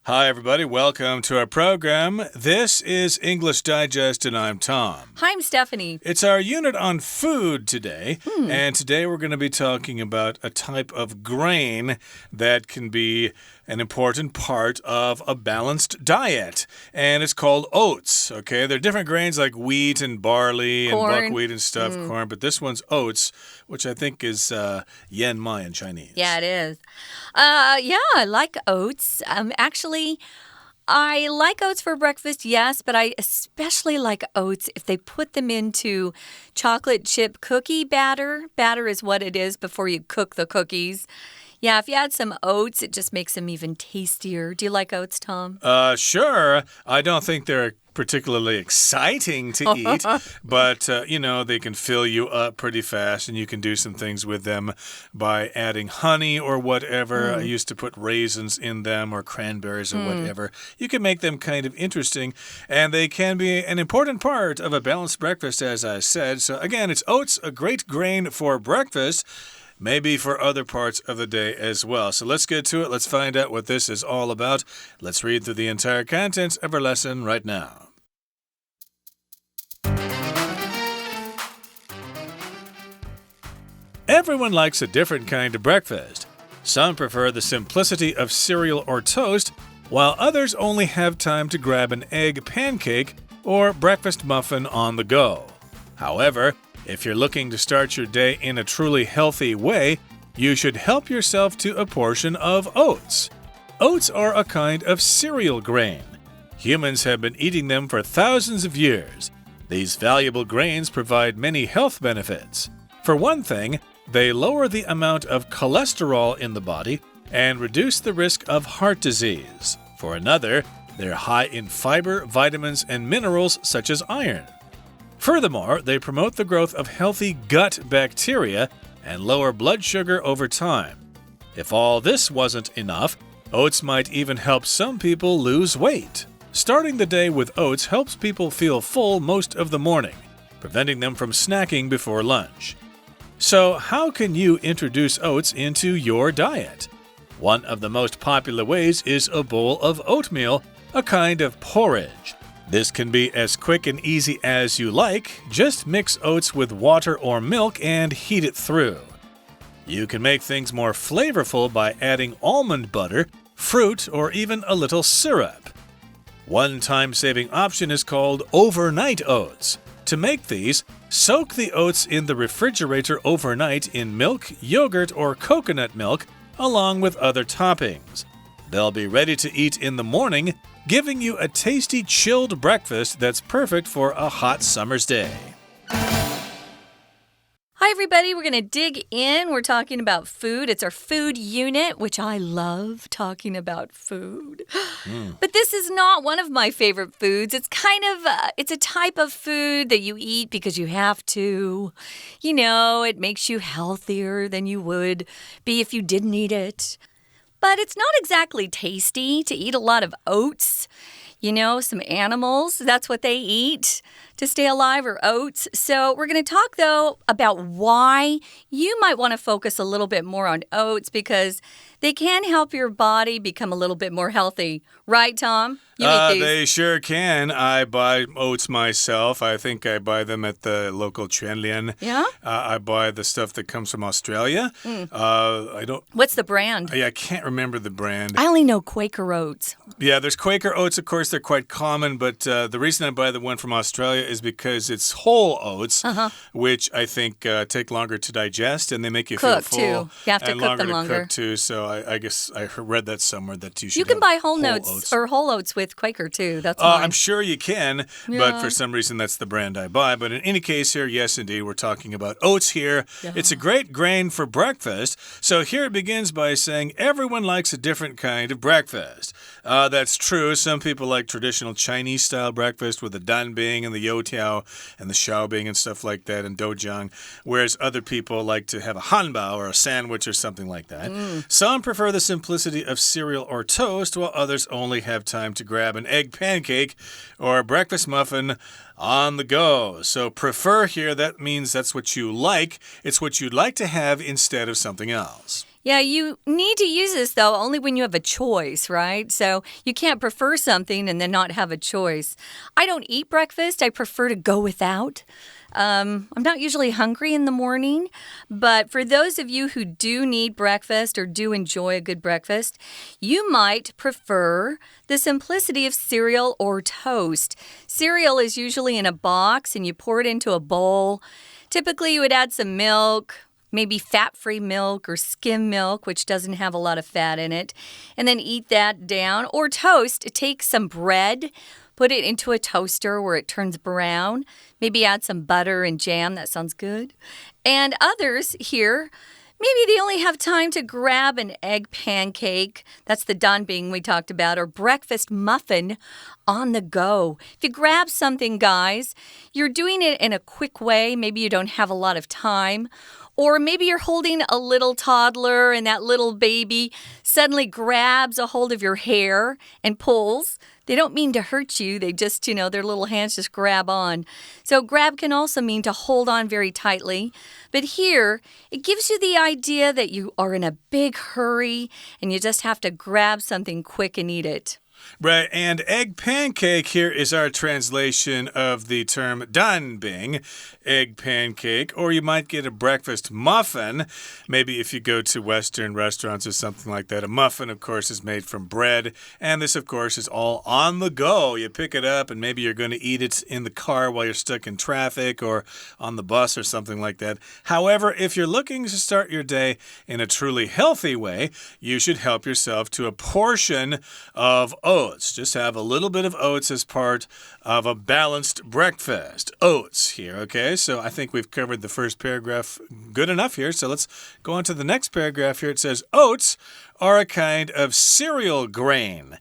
Hi, everybody. Welcome to our program. This is English Digest, and I'm Tom. Hi, I'm Stephanie. It's our unit on food today, and today we're going to be talking about a type of grain that can be an important part of a balanced diet, and it's called oats, okay? There are different grains like wheat and barley corn. And buckwheat and stuff, corn, but this one's oats, which I think is Yanmai in Chinese. Yeah, it is. Yeah, I like oats. Actually, I like oats for breakfast, yes, but I especially like oats if they put them into chocolate chip cookie batter. Batter is what it is before you cook the cookies. Yeah, if you add some oats, it just makes them even tastier. Do you like oats, Tom? Sure. I don't think they're particularly exciting to eat, but, you know, they can fill you up pretty fast, and you can do some things with them by adding honey or whatever. I used to put raisins in them or cranberries or whatever. You can make them kind of interesting, and they can be an important part of a balanced breakfast, as I said. So, again, it's oats, a great grain for breakfast. Maybe for other parts of the day as well. So let's get to it. Let's find out what this is all about. Let's read through the entire contents of our lesson right now. Everyone likes a different kind of breakfast. Some prefer the simplicity of cereal or toast, while others only have time to grab an egg pancake or breakfast muffin on the go. However, if you're looking to start your day in a truly healthy way, you should help yourself to a portion of oats. Oats are a kind of cereal grain. Humans have been eating them for thousands of years. These valuable grains provide many health benefits. For one thing, they lower the amount of cholesterol in the body and reduce the risk of heart disease. For another, they're high in fiber, vitamins, and minerals such as iron. Furthermore, they promote the growth of healthy gut bacteria and lower blood sugar over time. If all this wasn't enough, oats might even help some people lose weight. Starting the day with oats helps people feel full most of the morning, preventing them from snacking before lunch. So, how can you introduce oats into your diet? One of the most popular ways is a bowl of oatmeal, a kind of porridge. This can be as quick and easy as you like. Just mix oats with water or milk and heat it through. You can make things more flavorful by adding almond butter, fruit, or even a little syrup. One time-saving option is called overnight oats. To make these, soak the oats in the refrigerator overnight in milk, yogurt, or coconut milk, along with other toppings. They'll be ready to eat in the morning, giving you a tasty chilled breakfast that's perfect for a hot summer's day. Hi, everybody. We're going to dig in. We're talking about food. It's our food unit, which I love talking about food. But this is not one of my favorite foods. It's kind of, it's a type of food that you eat because you have to. You know, it makes you healthier than you would be if you didn't eat it. But it's not exactly tasty to eat a lot of oats. You know, some animals, that's what they eat to stay alive, or oats. So we're going to talk, though, about why you might want to focus a little bit more on oats because they can help your body become a little bit more healthy. Right, Tom? You eat these. They sure can. I buy oats myself. I think I buy them at the local Quanlian. Yeah? I buy the stuff that comes from Australia. I don't. What's the brand? I can't remember the brand. I only know Quaker oats. Yeah, there's Quaker oats, of course. They're quite common, but the reason I buy the one from Australia is because it's whole oats, which I think take longer to digest, and they make you feel full. Too. You have to cook them longer. Cook too, so I guess I read that somewhere that you should. You can buy whole oats. whole oats with Quaker too. That's fine. I'm sure you can, but for some reason that's the brand I buy. But in any case here, yes, indeed, we're talking about oats here. Yeah. It's a great grain for breakfast. So here it begins by saying everyone likes a different kind of breakfast. That's true. Some people like traditional Chinese-style breakfast with the danbing and the youtiao and the xiaobing and stuff like that and doujiang, whereas other people like to have a hanbao or a sandwich or something like that. Some prefer the simplicity of cereal or toast, while others only have time to grab an egg pancake or a breakfast muffin on the go. So prefer here, that means that's what you like. It's what you'd like to have instead of something else. Yeah, you need to use this, though, only when you have a choice, right? So you can't prefer something and then not have a choice. I don't eat breakfast. I prefer to go without. I'm not usually hungry in the morning, but for those of you who do need breakfast or do enjoy a good breakfast, you might prefer the simplicity of cereal or toast. Cereal is usually in a box and you pour it into a bowl. Typically, you would add some milk, maybe fat-free milk or skim milk, which doesn't have a lot of fat in it, and then eat that down. Or toast, take some bread, put it into a toaster where it turns brown. Maybe add some butter and jam. That sounds good. And others here, maybe they only have time to grab an egg pancake. That's the danbing we talked about, or breakfast muffin on the go. If you grab something, guys, you're doing it in a quick way. Maybe you don't have a lot of time. Or maybe you're holding a little toddler and that little baby suddenly grabs a hold of your hair and pulls. They don't mean to hurt you. They just, their little hands just grab on. So grab can also mean to hold on very tightly. But here, it gives you the idea that you are in a big hurry and you just have to grab something quick and eat it. Right, and egg pancake here is our translation of the term danbing, egg pancake, or you might get a breakfast muffin. Maybe if you go to Western restaurants or something like that. A muffin, of course, is made from bread, and this, of course, is all on the go. You pick it up, and maybe you're going to eat it in the car while you're stuck in traffic or on the bus or something like that. However, if you're looking to start your day in a truly healthy way, you should help yourself to a portion of oats. Just have a little bit of oats as part of a balanced breakfast. Oats here, okay? So I think we've covered the first paragraph good enough here. So let's go on to the next paragraph here. It says, oats are a kind of cereal grain.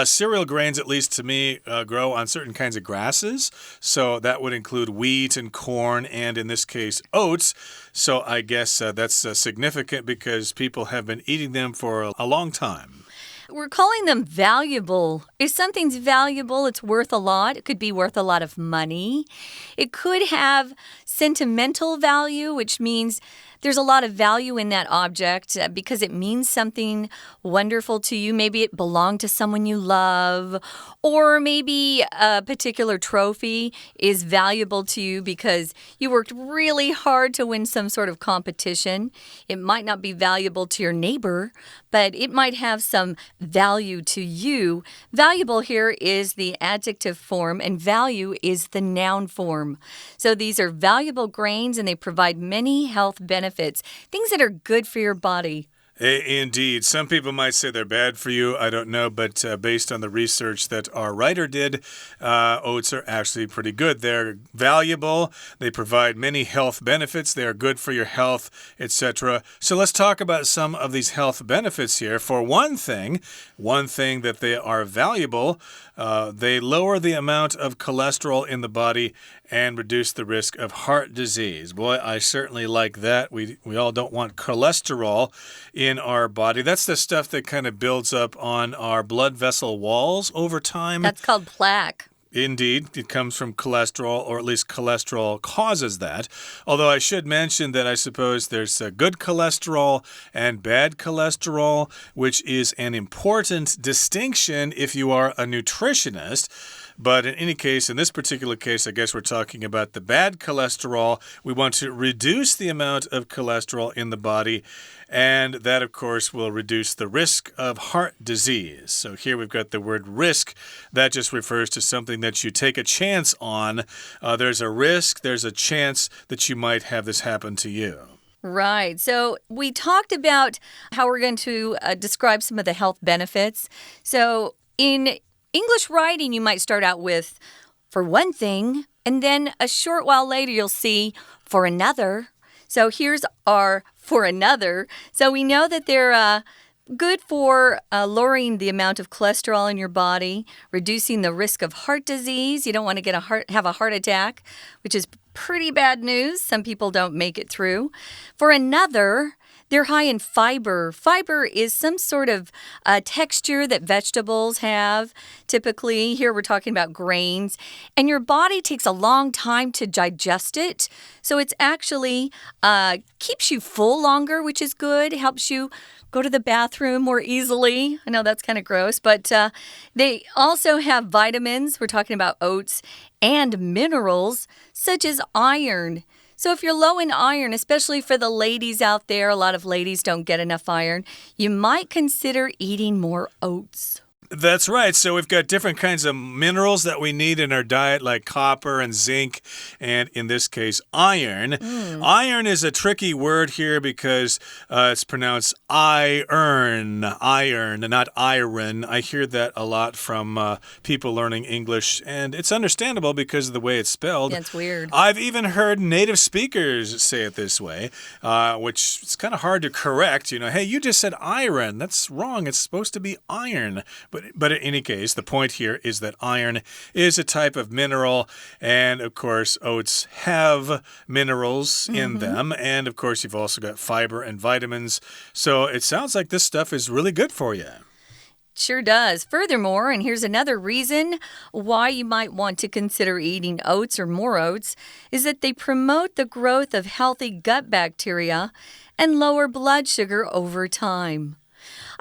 Cereal grains, at least to me, grow on certain kinds of grasses. So that would include wheat and corn, and in this case, oats. So I guess that's significant because people have been eating them for a long time. We're calling them valuable. If something's valuable, it's worth a lot. It could be worth a lot of money. It could have sentimental value, which means there's a lot of value in that object because it means something wonderful to you. Maybe it belonged to someone you love, or maybe a particular trophy is valuable to you because you worked really hard to win some sort of competition. It might not be valuable to your neighbor, but it might have some value to you. Valuable here is the adjective form, and value is the noun form. So these are valuable grains, and they provide many health benefits, things that are good for your body. Indeed. Some people might say they're bad for you. I don't know, but based on the research that our writer did, oats are actually pretty good. They're valuable. They provide many health benefits. They are good for your health, etc. So let's talk about some of these health benefits here. For one thing that they are valuable, they lower the amount of cholesterol in the body and reduce the risk of heart disease. Boy, I certainly like that. We all don't want cholesterol in our body. That's the stuff that kind of builds up on our blood vessel walls over time. That's called plaque. Indeed, it comes from cholesterol, or at least cholesterol causes that. Although I should mention that I suppose there's good cholesterol and bad cholesterol, which is an important distinction if you are a nutritionist. But in any case, in this particular case, I guess we're talking about the bad cholesterol. We want to reduce the amount of cholesterol in the body, and that, of course, will reduce the risk of heart disease. So here we've got the word risk. That just refers to something that you take a chance on. There's a risk, there's a chance that you might have this happen to you. Right. So we talked about how we're going to describe some of the health benefits. So in English writing, you might start out with, for one thing, and then a short while later you'll see, for another. So here's our for another. So we know that they're good for lowering the amount of cholesterol in your body, reducing the risk of heart disease. You don't want to have a heart attack, which is pretty bad news. Some people don't make it through. For another, They're high in fiber. Fiber is some sort of texture that vegetables have. Typically, here we're talking about grains. And your body takes a long time to digest it. So it's actually keeps you full longer, which is good. It helps you go to the bathroom more easily. I know that's kind of gross, but they also have vitamins. We're talking about oats and minerals such as iron. So if you're low in iron, especially for the ladies out there, a lot of ladies don't get enough iron, you might consider eating more oats. That's right. So we've got different kinds of minerals that we need in our diet, like copper and zinc, and in this case, iron. Iron is a tricky word here because it's pronounced iron, not iron. I hear that a lot from people learning English, and it's understandable because of the way it's spelled. That's weird. I've even heard native speakers say it this way, which it's kind of hard to correct. Hey, you just said iron. That's wrong. It's supposed to be iron. But in any case, the point here is that iron is a type of mineral, and of course, oats have minerals in them, and of course, you've also got fiber and vitamins. So it sounds like this stuff is really good for you. Sure does. Furthermore, and here's another reason why you might want to consider eating oats or more oats, is that they promote the growth of healthy gut bacteria and lower blood sugar over time.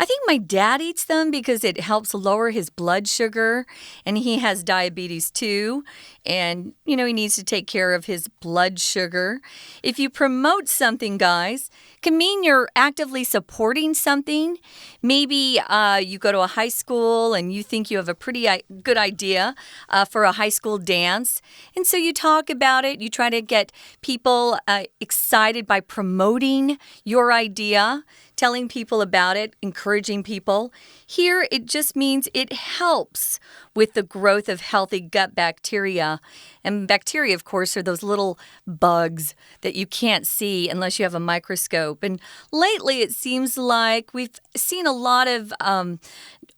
I think my dad eats them because it helps lower his blood sugar, and he has diabetes too, and, he needs to take care of his blood sugar. If you promote something, guys, it can mean you're actively supporting something. Maybe you go to a high school and you think you have a pretty good idea for a high school dance, and so you talk about it. You try to get people excited by promoting your idea, telling people about it, encouraging people. Here, it just means it helps with the growth of healthy gut bacteria. And bacteria, of course, are those little bugs that you can't see unless you have a microscope. And lately, it seems like we've seen a lot of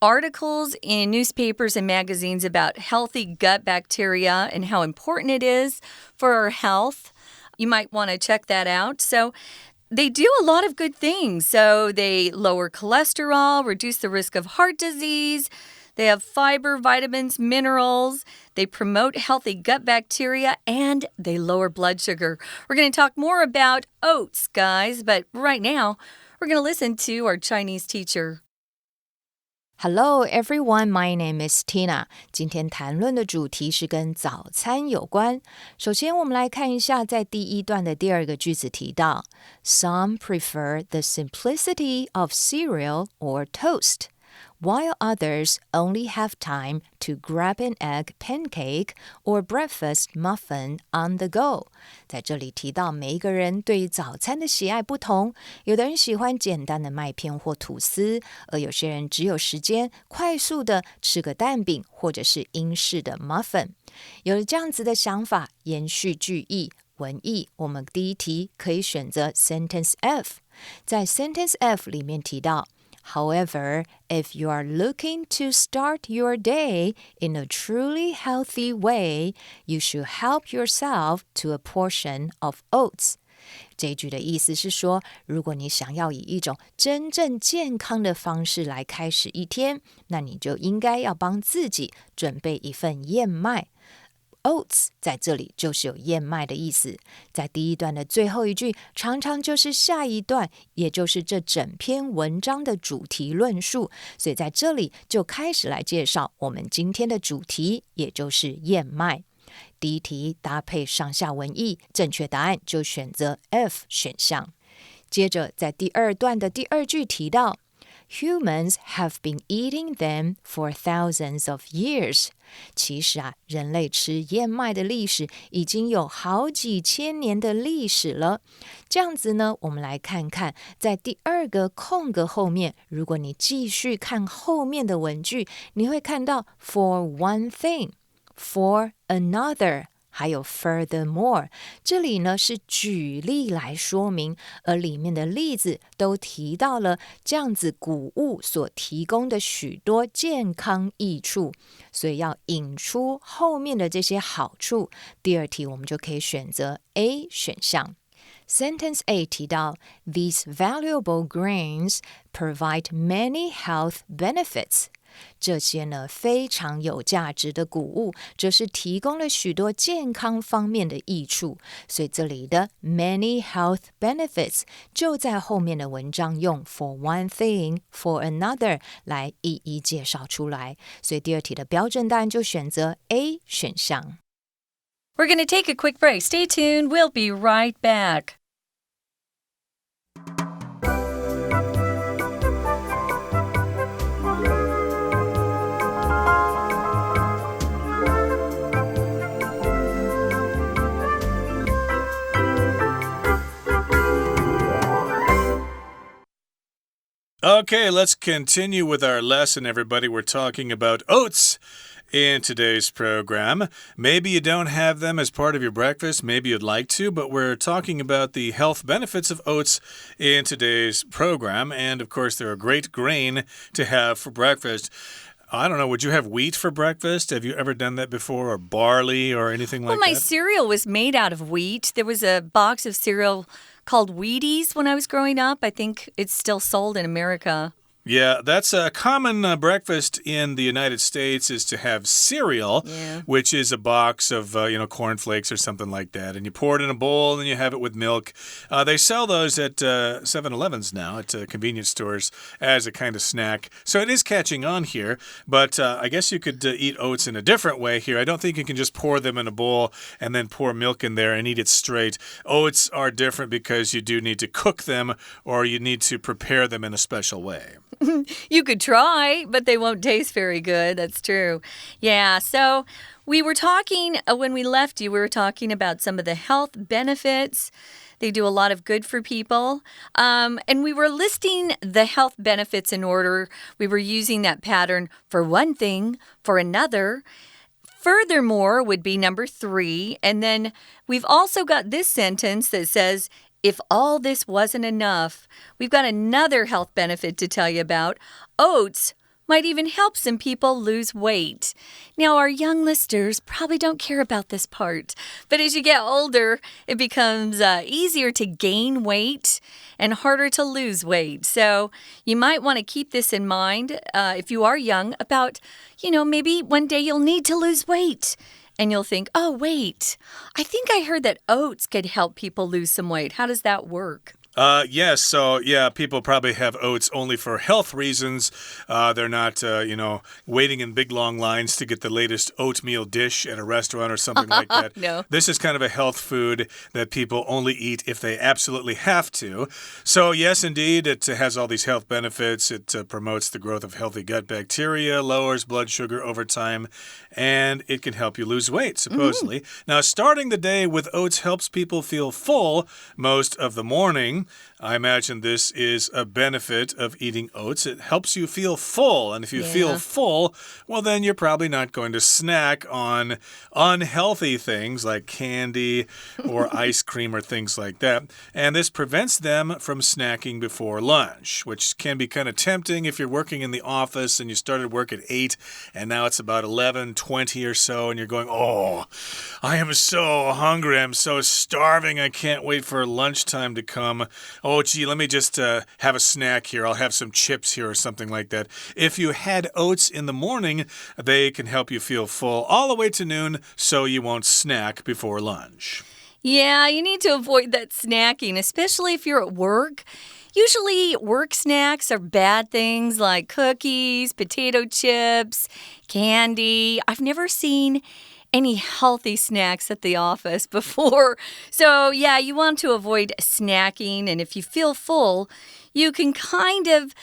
articles in newspapers and magazines about healthy gut bacteria and how important it is for our health. You might want to check that out. So they do a lot of good things. So they lower cholesterol, reduce the risk of heart disease. They have fiber, vitamins, minerals. They promote healthy gut bacteria, and they lower blood sugar. We're going to talk more about oats, guys, but right now, we're going to listen to our Chinese teacher.Hello, everyone. My name is Tina. 今天谈论的主题是跟早餐有关。首先，我们来看一下，在第一段的第二个句子提到 Some prefer the simplicity of cereal or toast, while others only have time to grab an egg pancake or breakfast muffin on the go. 在这里提到每一个人对早餐的喜爱不同，有的人喜欢简单的麦片或吐司，而有些人只有时间快速的吃个蛋饼或者是英式的 muffin。有了这样子的想法，延续句意文意，我们第一题可以选择 sentence F。 在 sentence F 里面提到However, if you are looking to start your day in a truly healthy way, you should help yourself to a portion of oats. 这一句的意思是说，如果你想要以一种真正健康的方式来开始一天，那你就应该要帮自己准备一份燕麦。Oats 在这里就是有燕麦的意思，在第一段的最后一句常常就是下一段，也就是这整篇文章的主题论述，所以在这里就开始来介绍我们今天的主题，也就是燕麦。第一题搭配上下文意，正确答案就选择 F 选项。接着在第二段的第二句提到Humans have been eating them for thousands of years. 其实人类吃燕麦的历史已经有好几千年的历史了。这样子呢，我们来看看，在第二个空格后面，如果你继续看后面的文句，你会看到 for one thing, for another.还有 furthermore， 这里呢是举例来说明，而里面的例子都提到了这样子谷物所提供的许多健康益处，所以要引出后面的这些好处。第二题我们就可以选择 A 选项。Sentence A 提到 These valuable grains provide many health benefits. 这些呢非常有价值的谷物，则是提供了许多健康方面的益处。所以这里的 many health benefits 就在后面的文章用 for one thing, for another 来一一介绍出来。所以第二题的标准答案就选择 A 选项。We're going to take a quick break. Stay tuned. We'll be right back. Okay, let's continue with our lesson, everybody. We're talking about oats in today's program. Maybe you don't have them as part of your breakfast. Maybe you'd like to, but we're talking about the health benefits of oats in today's program. And, of course, they're a great grain to have for breakfast. I don't know, would you have wheat for breakfast? Have you ever done that before? Or barley or anything like that? Well, my cereal was made out of wheat. There was a box of cereal called Wheaties when I was growing up. I think it's still sold in America. Yeah, that's a common breakfast in the United States is to have cereal, which is a box of, cornflakes or something like that. And you pour it in a bowl and you have it with milk. They sell those at 7-Elevens now, at convenience stores, as a kind of snack. So it is catching on here. But I guess you could eat oats in a different way here. I don't think you can just pour them in a bowl and then pour milk in there and eat it straight. Oats are different because you do need to cook them or you need to prepare them in a special way. You could try, but they won't taste very good. That's true. Yeah, so we were talking, when we left you, we were talking about some of the health benefits. They do a lot of good for people. And we were listing the health benefits in order. We were using that pattern for one thing, for another. Furthermore would be number 3. And then we've also got this sentence that says, if all this wasn't enough, we've got another health benefit to tell you about. Oats might even help some people lose weight. Now, our young listeners probably don't care about this part, but as you get older, it becomes easier to gain weight and harder to lose weight. So you might want to keep this in mind if you are young about, maybe one day you'll need to lose weight. And you'll think, oh, wait, I think I heard that oats could help people lose some weight. How does that work? Yes. So, people probably have oats only for health reasons. They're not, waiting in big, long lines to get the latest oatmeal dish at a restaurant or something like that. No. This is kind of a health food that people only eat if they absolutely have to. So, yes, indeed, it has all these health benefits. It promotes the growth of healthy gut bacteria, lowers blood sugar over time, and it can help you lose weight, supposedly. Now, starting the day with oats helps people feel full most of the morning. I imagine this is a benefit of eating oats. It helps you feel full. And if you feel full, well, then you're probably not going to snack on unhealthy things like candy or ice cream or things like that. And this prevents them from snacking before lunch, which can be kind of tempting if you're working in the office and you started work at 8 and now it's about 11:20 or so and you're going, oh, I am so hungry. I'm so starving. I can't wait for lunchtime to come. Oh, gee, let me just have a snack here. I'll have some chips here or something like that. If you had oats in the morning, they can help you feel full all the way to noon so you won't snack before lunch. Yeah, you need to avoid that snacking, especially if you're at work. Usually, work snacks are bad things like cookies, potato chips, candy. I've never seen any healthy snacks at the office before. So, you want to avoid snacking. And if you feel full, you can kind of,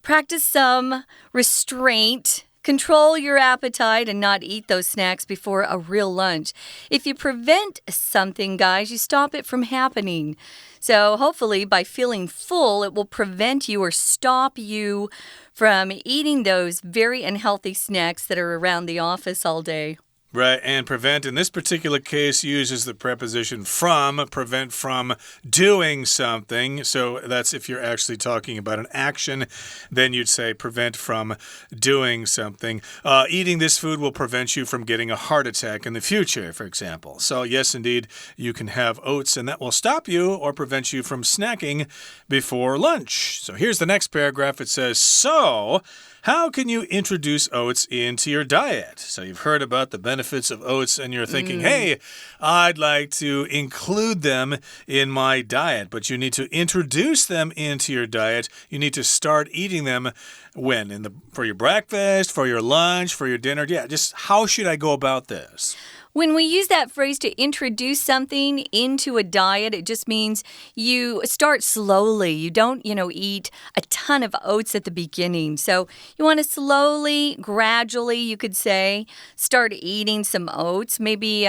practice some restraint. Control your appetite and not eat those snacks before a real lunch. If you prevent something, guys, you stop it from happening. So hopefully by feeling full, it will prevent you or stop you from eating those very unhealthy snacks that are around the office all day. Right, and prevent in this particular case uses the preposition from, prevent from doing something. So that's if you're actually talking about an action, then you'd say prevent from doing something. Eating this food will prevent you from getting a heart attack in the future, for example. So yes, indeed, you can have oats and that will stop you or prevent you from snacking before lunch. So here's the next paragraph. It says, so how can you introduce oats into your diet? So you've heard about the benefits of oats and you're thinking, hey, I'd like to include them in my diet. But you need to introduce them into your diet. You need to start eating them when? For your breakfast, for your lunch, for your dinner? Yeah, just how should I go about this? When we use that phrase to introduce something into a diet, it just means you start slowly. You don't, eat a ton of oats at the beginning. So you want to slowly, gradually, you could say, start eating some oats. Maybe,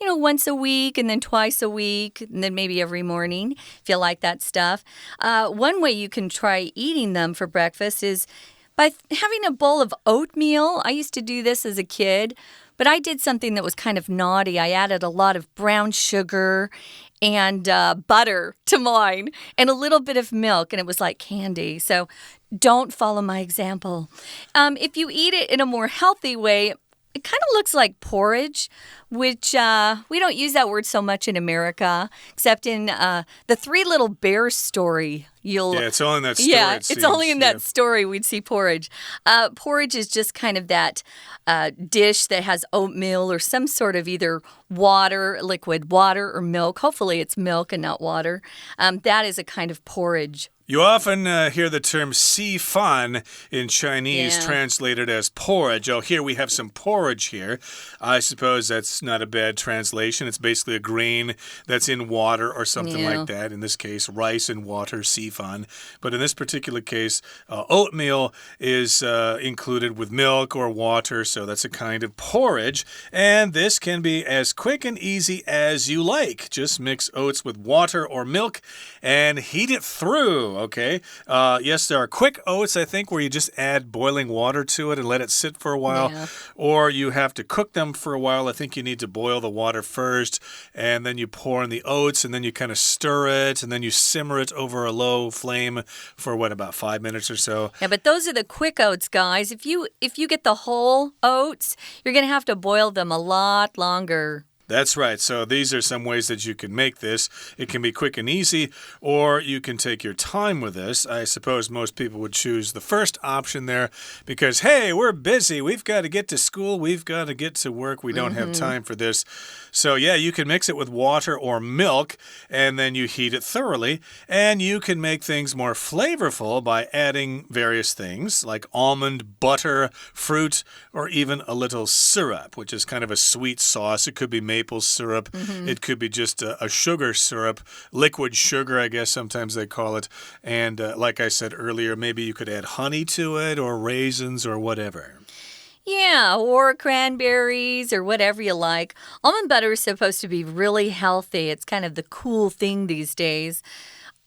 once a week and then twice a week and then maybe every morning if you like that stuff. One way you can try eating them for breakfast is by having a bowl of oatmeal. I used to do this as a kid. But I did something that was kind of naughty. I added a lot of brown sugar and butter to mine and a little bit of milk, and it was like candy. So don't follow my example. If you eat it in a more healthy way, it kind of looks like porridge, which we don't use that word so much in America, except in the Three Little Bears story. Yeah, it's only in that story. Yeah, it's only in that story we'd see porridge. Porridge is just kind of that dish that has oatmeal or some sort of either liquid water or milk. Hopefully it's milk and not water. That is a kind of porridge. You often hear the term xi fan in Chinese translated as porridge. Oh, here we have some porridge here. I suppose that's not a bad translation. It's basically a grain that's in water or something like that. In this case, rice and water, xi fan. But in this particular case, oatmeal is included with milk or water, so that's a kind of porridge. And this can be as quick and easy as you like. Just mix oats with water or milk and heat it through. Okay. Yes, there are quick oats, I think, where you just add boiling water to it and let it sit for a while. Yeah. Or you have to cook them for a while. I think you need to boil the water first, and then you pour in the oats, and then you kind of stir it, and then you simmer it over a low flame for, about 5 minutes or so. Yeah, but those are the quick oats, guys. If you get the whole oats, you're going to have to boil them a lot longer. That's right. So these are some ways that you can make this. It can be quick and easy, or you can take your time with this. I suppose most people would choose the first option there because, hey, we're busy. We've got to get to school. We've got to get to work. We don't have time for this. So, yeah, you can mix it with water or milk, and then you heat it thoroughly. And you can make things more flavorful by adding various things like almond butter, fruit, or even a little syrup, which is kind of a sweet sauce. It could be maple syrup. It could be just a sugar syrup, liquid sugar, I guess sometimes they call it. And like I said earlier, maybe you could add honey to it or raisins or whatever. Yeah, or cranberries or whatever you like. Almond butter is supposed to be really healthy. It's kind of the cool thing these days.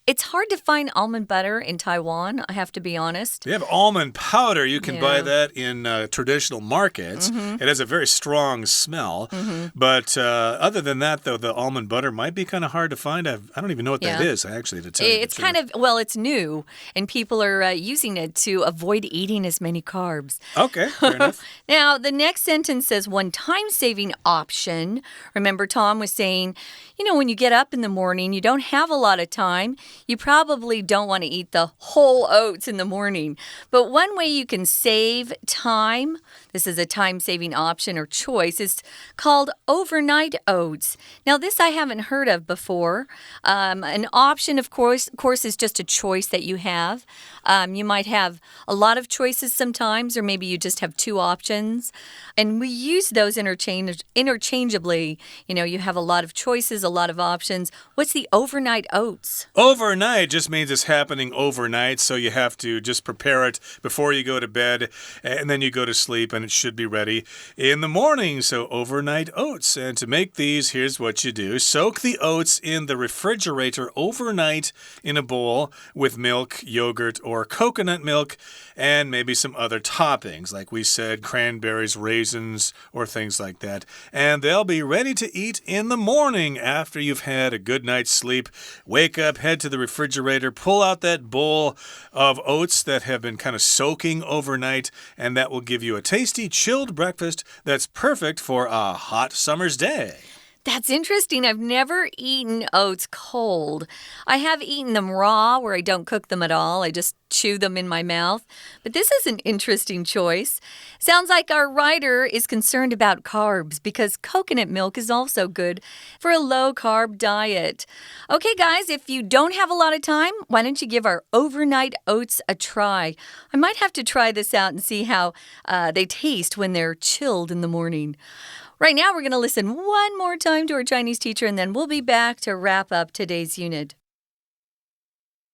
It's hard to find almond butter in Taiwan, I have to be honest. They have almond powder. You can buy that in traditional markets. It has a very strong smell. But other than that, though, the almond butter might be kind of hard to find. I don't even know what that is, actually, to tell you the truth. Kind of, it's new, and people are using it to avoid eating as many carbs. Okay, fair enough. Now, the next sentence says one time-saving option. Remember, Tom was saying, when you get up in the morning, you don't have a lot of time. You probably don't want to eat the whole oats in the morning. But one way you can save time, this is a time-saving option or choice, is called overnight oats. Now, this I haven't heard of before. An option, of course, is just a choice that you have. You might have a lot of choices sometimes, or maybe you just have two options. And we use those interchangeably. You have a lot of choices, a lot of options. What's the overnight oats? Overnight overnight just means it's happening overnight, so you have to just prepare it before you go to bed, and then you go to sleep, and it should be ready in the morning. So overnight oats. And to make these, here's what you do. Soak the oats in the refrigerator overnight in a bowl with milk, yogurt, or coconut milk, and maybe some other toppings, like we said, cranberries, raisins, or things like that. And they'll be ready to eat in the morning after you've had a good night's sleep. Wake up, head to the refrigerator, pull out that bowl of oats that have been kind of soaking overnight, and that will give you a tasty chilled breakfast that's perfect for a hot summer's day. That's interesting. I've never eaten oats cold. I have eaten them raw, where I don't cook them at all. I just chew them in my mouth. But this is an interesting choice. Sounds like our writer is concerned about carbs because coconut milk is also good for a low-carb diet. Okay, guys, if you don't have a lot of time, why don't you give our overnight oats a try? I might have to try this out and see how they taste when they're chilled in the morning. Right now, we're going to listen one more time to our Chinese teacher, and then we'll be back to wrap up today's unit.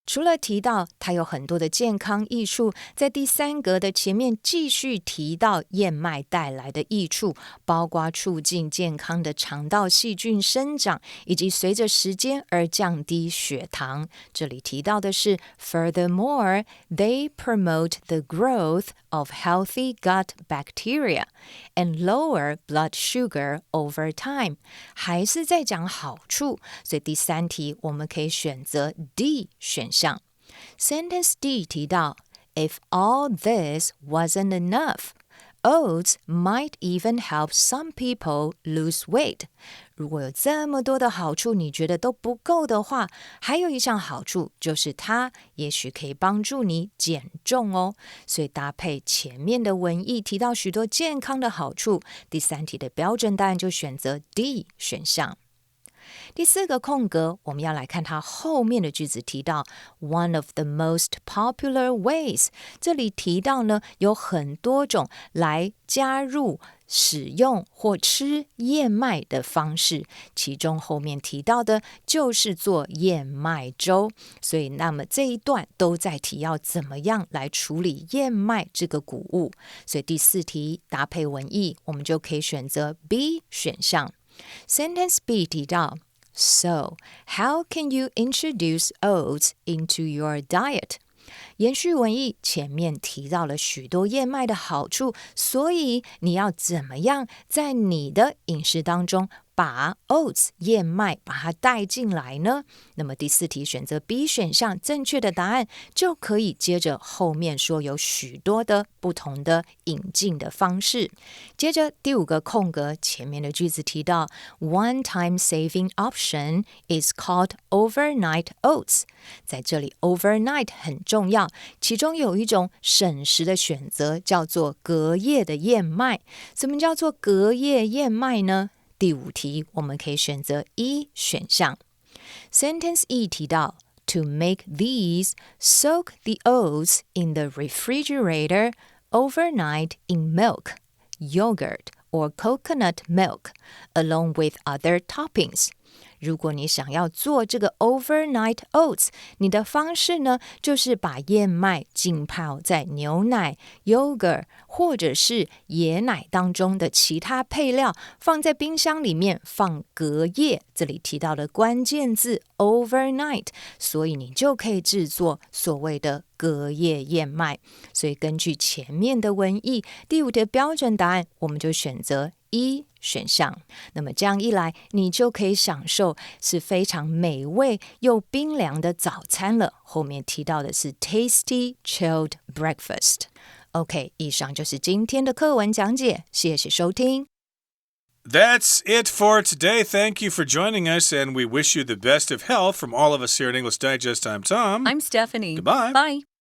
除了提到它有很多的健康益处，在第3格的前面继续提到燕麦带来的益处，包括促进健康的肠道细菌生长，以及随着时间而降低血糖。这里提到的是 Furthermore, they promote the growth of healthy gut bacteria and lower blood sugar over time. 还是在讲好处，所以第3题我们可以选择 D 选项。Sentence D 提到 If all this wasn't enough, oats might even help some people lose weight. 如果有这么多的好处你觉得都不够的话，还有一项好处就是它也许可以帮助你减重哦。所以搭配前面的文意提到许多健康的好处，第3题的标准答案就选择 D 选项。第4个空格，我们要来看它后面的句子提到 one of the most popular ways。 这里提到呢，有很多种来加入使用或吃燕麦的方式，其中后面提到的就是做燕麦粥，所以那么这一段都在提要怎么样来处理燕麦这个谷物，所以第4题搭配文意，我们就可以选择 B 选项。Sentence B 提到 So, how can you introduce oats into your diet? 延续文意，前面提到了许多燕麦的好处，所以你要怎么样在你的饮食当中把 oats 燕麦把它带进来呢？那么第4题选择 B 选项，正确的答案就可以接着后面说有许多的不同的引进的方式。接着第5个空格，前面的句子提到 One time saving option is called overnight oats。 在这里 overnight 很重要，其中有一种省时的选择叫做隔夜的燕麦。什么叫做隔夜燕麦呢？第5题我们可以选择 E 选项。Sentence E 提到 To make these, soak the oats in the refrigerator overnight in milk, yogurt, or coconut milk, along with other toppings. 如果你想要做这个 overnight oats， 你的方式呢，就是把燕麦浸泡在牛奶、yogurt 或者是椰奶当中的其他配料，放在冰箱里面放隔夜。这里提到的关键字 overnight， 所以你就可以制作所谓的隔夜燕麦。所以根据前面的文意，第5题的标准答案我们就选择E 选项。那么这样一来，你就可以享受是非常美味又冰凉的早餐了。后面提到的是 tasty chilled breakfast。 OK， 以上就是今天的课文讲解，谢谢收听。That's it for today. Thank you for joining us, and we wish you the best of health from all of us here at English Digest. I'm Tom. I'm Stephanie. Goodbye. Bye.